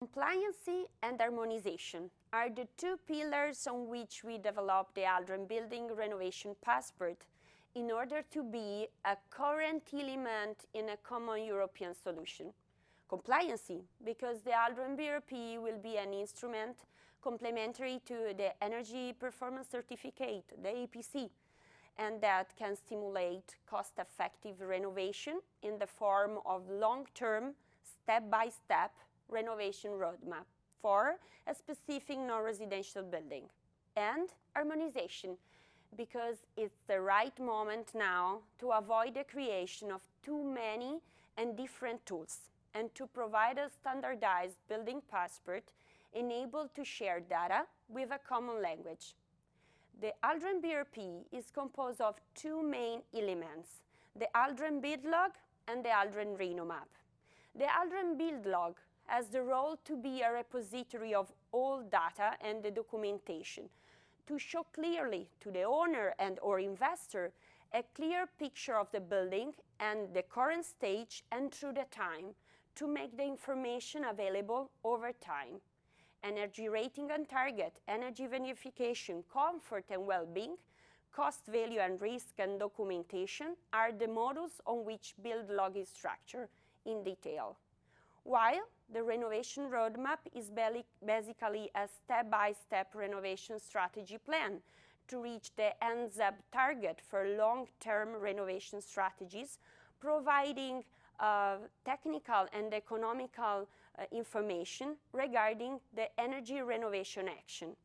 Compliancy and harmonization are the two pillars on which we developed the Aldren Building Renovation Passport in order to be a current element in a common European solution. Compliancy, because the Aldren BRP will be an instrument complementary to the Energy Performance Certificate, the EPC, and that can stimulate cost-effective renovation in the form of long-term, step-by-step renovation roadmap for a specific non-residential building. And harmonization, because it's the right moment now to avoid the creation of too many and different tools and to provide a standardized building passport enabled to share data with a common language. The Aldren BRP is composed of two main elements, the Aldren build log and the Aldren Reno map. The Aldren build log has the role to be a repository of all data and the documentation, to show clearly to the owner and or investor a clear picture of the building and the current stage and through the time, to make the information available over time. Energy rating and target, energy verification, comfort and well-being, cost, value and risk and documentation are the models on which build log is structured in detail. While the renovation roadmap is basically a step-by-step renovation strategy plan to reach the NZEB target for long-term renovation strategies, providing technical and economical information regarding the energy renovation action.